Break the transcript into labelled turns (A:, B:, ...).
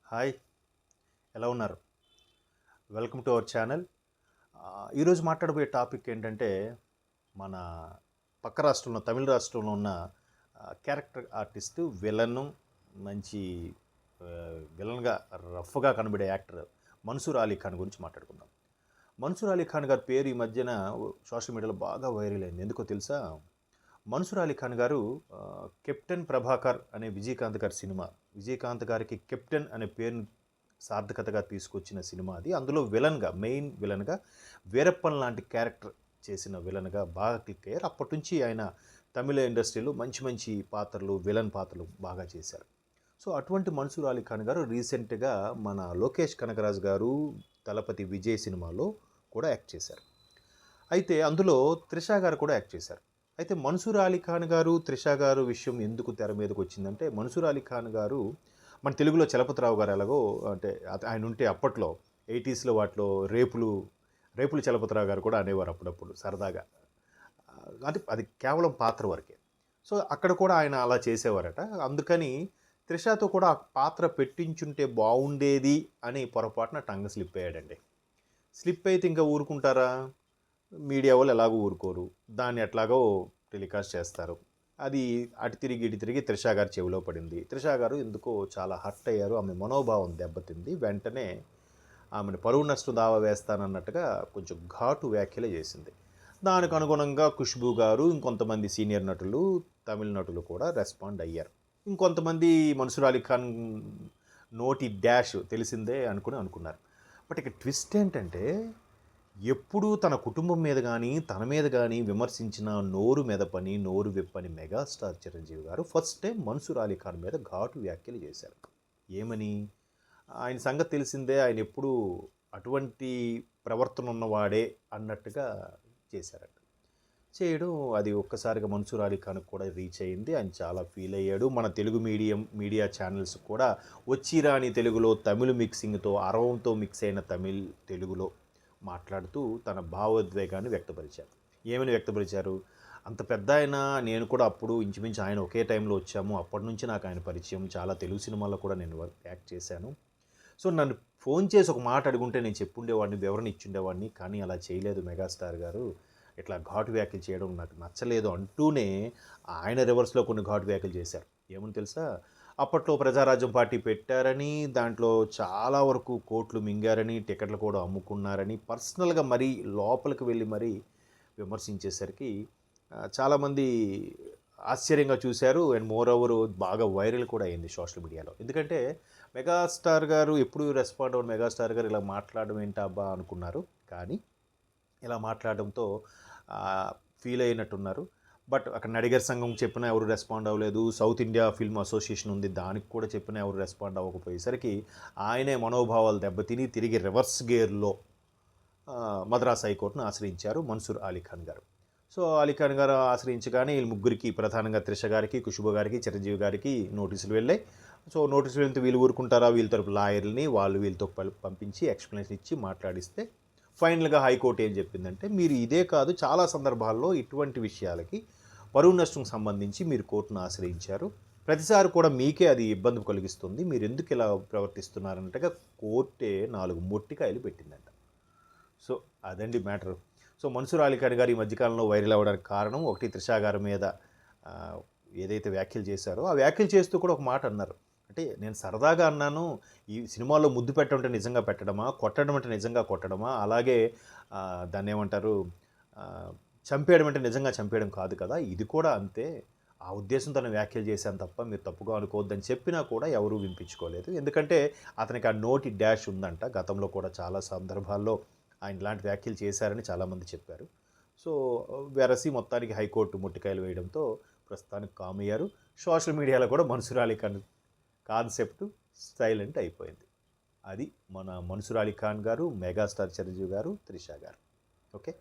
A: Hi, ఎలా ఉన్నారు? Welcome to our channel. ఈరోజు మాట్లాడబోయే టాపిక్ ఏంటంటే, మన పక్క రాష్ట్రంలో, తమిళ రాష్ట్రంలో ఉన్న క్యారెక్టర్ ఆర్టిస్టు, విలను, మంచి విలన్‌గా రఫ్‌గా కనబడే యాక్టర్ మన్సూర్ అలీ ఖాన్ గురించి మాట్లాడుకుందాం. మన్సూర్ అలీ ఖాన్ గారి పేరు ఈ మధ్యన సోషల్ మీడియాలో బాగా వైరల్ అయింది. ఎందుకో తెలుసా? మన్సూర్ అలీ ఖాన్ గారు 'కెప్టెన్ ప్రభాకర్' అనే విజయకాంత్ గారి సినిమా. విజయకాంత్ గారికి కెప్టెన్ అనే పేరుని సార్థకతగా తీసుకొచ్చిన సినిమా అది. అందులో విలన్‌గా, మెయిన్ విలన్‌గా వీరప్పన్ లాంటి క్యారెక్టర్ చేసిన విలన్‌గా బాగా క్లిక్ అయ్యారు. అప్పటినుంచి ఆయన తమిళ ఇండస్ట్రీలో మంచి మంచి పాత్రలు, విలన్ పాత్రలు బాగా చేశారు. సో, అటువంటి మన్సూర్ అలీ ఖాన్ గారు రీసెంట్‌గా మన లోకేష్ కనగరాజు గారు 'దళపతి విజయ్' సినిమాలో కూడా యాక్ట్ చేశారు. అయితే అందులో త్రిష గారు కూడా యాక్ట్ చేశారు. అయితే మన్సూర్ అలీ ఖాన్ గారు, త్రిష గారు విషయం ఎందుకు తెర మీదకొచ్చిందంటే, మన్సూర్ అలీ ఖాన్ గారు మన తెలుగులో చలపతిరావు గారు ఎలాగో అంటే ఆయన ఉంటే అప్పట్లో 80స్‌లో వాటిలో రేపులు చలపతిరావు గారు కూడా అనేవారు అప్పుడప్పుడు సరదాగా. అంటే అది కేవలం పాత్ర వరకే. సో, అక్కడ కూడా ఆయన అలా చేసేవారట. అందుకని త్రిషతో కూడా ఆ పాత్ర పెట్టించుంటే బావుండేది అని పొరపాటున టంగ్ స్లిప్ అయ్యాడండి. స్లిప్ అయితే ఇంకా ఊరుకుంటారా? మీడియా వాళ్ళు ఎలాగో ఊరుకోరు. దాన్ని ఎట్లాగో టెలికాస్ట్ చేస్తారు. అది అటు తిరిగి, ఇటు తిరిగి త్రిష గారి చెవిలో పడింది. త్రిష గారు ఎందుకో చాలా హర్ట్ అయ్యారు. ఆమె మనోభావం దెబ్బతింది. వెంటనే ఆమెను పరువు నష్టం దావా వేస్తానన్నట్టుగా కొంచెం ఘాటు వ్యాఖ్యలు చేసింది. దానికి అనుగుణంగా ఖుష్బూ గారు, ఇంకొంతమంది సీనియర్ నటులు, తమిళ నటులు కూడా రెస్పాండ్ అయ్యారు. ఇంకొంతమంది మన్సూర్ అలీ ఖాన్ నోటి డాష్ తెలిసిందే అనుకున్నారు. బట్ ఇక ట్విస్ట్ ఏంటంటే, ఎప్పుడూ తన కుటుంబం మీద గానీ, తన మీద గానీ విమర్శించిన నోరు మెదపని, నోరు విప్పని మెగాస్టార్ చిరంజీవి గారు ఫస్ట్ టైం మన్సూర్ అలీ ఖాన్ మీద ఘాటు వ్యాఖ్యలు చేశారు. ఏమని? ఆయన సంగతి తెలిసిందే. ఆయన ఎప్పుడూ అటువంటి ప్రవర్తన ఉన్నవాడే అన్నట్టుగా చేశారట. చేయడం అది ఒక్కసారిగా మన్సూర్ అలీ ఖాన్‌కి కూడా రీచ్ అయింది. ఆయన చాలా ఫీల్ అయ్యాడు. మన తెలుగు మీడియా ఛానల్స్ కూడా వచ్చి రాని తెలుగులో తమిళ్ మిక్సింగ్‌తో, అరవంతో మిక్స్ అయిన తెలుగులో మాట్లాడుతూ తన భావోద్వేగాన్ని వ్యక్తపరిచారు. ఏమని వ్యక్తపరిచారు? అంత పెద్దాయన, నేను కూడా అప్పుడు ఇంచుమించు ఆయన ఒకే టైంలో వచ్చాము. అప్పటినుంచి నాకు ఆయన పరిచయం. చాలా తెలుగు సినిమాల్లో కూడా నేను యాక్ట్ చేశాను. సో, నన్ను ఫోన్ చేసి ఒక మాట అడుగుంటే నేను చెప్పుండేవాడిని, వివరణ ఇచ్చుండేవాడిని. కానీ అలా చేయలేదు మెగాస్టార్ గారు. ఇట్లా ఘాటు వ్యాఖ్యలు చేయడం నాకు నచ్చలేదు అంటూనే ఆయన రివర్స్‌లో కొన్ని ఘాటు వ్యాఖ్యలు చేశారు. ఏమని తెలుసా? అప్పట్లో ప్రజారాజ్యం పార్టీ పెట్టారని, దాంట్లో చాలా వరకు కోట్లు మింగారని, టికెట్లు కూడా అమ్ముకున్నారని, పర్సనల్‌గా మరీ లోపలికి వెళ్ళి మరీ విమర్శించేసరికి చాలామంది ఆశ్చర్యంగా చూశారు. అండ్ మోర్ ఓవర్ బాగా వైరల్ కూడా అయింది సోషల్ మీడియాలో. ఎందుకంటే మెగాస్టార్ గారు ఎప్పుడు రెస్పాండ్ అవ్వని మెగాస్టార్ గారు ఇలా మాట్లాడడం ఏంటబ్బా అనుకున్నారు. కానీ ఇలా మాట్లాడడంతో ఫీల్ అయినట్టున్నారు. బట్ అక్కడ నడిగర్ సంఘం చెప్పినా ఎవరు రెస్పాండ్ అవ్వలేదు. సౌత్ ఇండియా ఫిల్మ్ అసోసియేషన్ ఉంది, దానికి కూడా చెప్పినా ఎవరు రెస్పాండ్ అవ్వకపోయేసరికి ఆయనే మనోభావాలు దెబ్బతిని తిరిగి రివర్స్ గేర్లో మద్రాస్ హైకోర్టును ఆశ్రయించారు మన్సూర్ అలీ ఖాన్ గారు. సో, అలీ ఖాన్ గారు ఆశ్రయించగానే వీళ్ళు ముగ్గురికి, ప్రధానంగా త్రిష గారికి, ఖుష్బూ గారికి, చిరంజీవి గారికి నోటీసులు వెళ్ళాయి. సో, నోటీసులు వెళ్తే వీళ్ళు ఊరుకుంటారా? వీళ్ళ తరపు లాయర్‌లని వీళ్ళతో పంపించి ఎక్స్‌ప్లనేషన్ ఇచ్చి మాట్లాడిస్తే ఫైనల్‌గా హైకోర్టు ఏం చెప్పిందంటే, మీరు ఇదే కాదు చాలా సందర్భాల్లో ఇటువంటి విషయాలకి పరువు నష్టం సంబంధించి మీరు కోర్టును ఆశ్రయించారు. ప్రతిసారి కూడా మీకే అది ఇబ్బంది కలిగిస్తుంది. మీరు ఎందుకు ఇలా ప్రవర్తిస్తున్నారన్నట్టుగా కోర్టే 4 మొట్టికాయలు పెట్టిందంట. సో, అదండి మ్యాటరు. సో, మన్సూర్ అలీ ఖాన్ గారు ఈ మధ్యకాలంలో వైరల్ అవ్వడానికి కారణం, ఒకటి త్రిష గారి మీద ఆహ్, ఏదైతే వ్యాఖ్యలు చేశారో, ఆ వ్యాఖ్యలు చేస్తూ కూడా ఒక మాట అన్నారు. అంటే నేను సరదాగా అన్నాను, ఈ సినిమాలో ముద్దు పెట్టడం అంటే నిజంగా పెట్టడమా? కొట్టడం అంటే నిజంగా కొట్టడమా? అలాగే దాన్నేమంటారు, ఆహ్, చంపేయడం అంటే నిజంగా చంపేయడం కాదు కదా! ఇది కూడా అంతే. ఆ ఉద్దేశంతోనే వ్యాఖ్యలు చేశాను తప్ప మీరు తప్పుగా అనుకోవద్దని చెప్పినా కూడా ఎవరూ వినిపించుకోలేదు. ఎందుకంటే అతనికి ఆ నోటి డాష్ ఉందంట. గతంలో కూడా చాలా సందర్భాల్లో ఆయన ఇలాంటి వ్యాఖ్యలు చేశారని చాలామంది చెప్పారు. సో, వెరసి మొత్తానికి హైకోర్టు ముట్టికాయలు వేయడంతో ప్రస్తుతానికి కామ్ అయ్యారు. సోషల్ మీడియాలో కూడా మన్సూర్ అలీ ఖాన్ కాన్సెప్ట్ సైలెంట్ అయిపోయింది. అది మన మన్సూర్ అలీ ఖాన్ గారు, మెగాస్టార్ చిరంజీవి గారు, త్రిష గారు. ఓకే.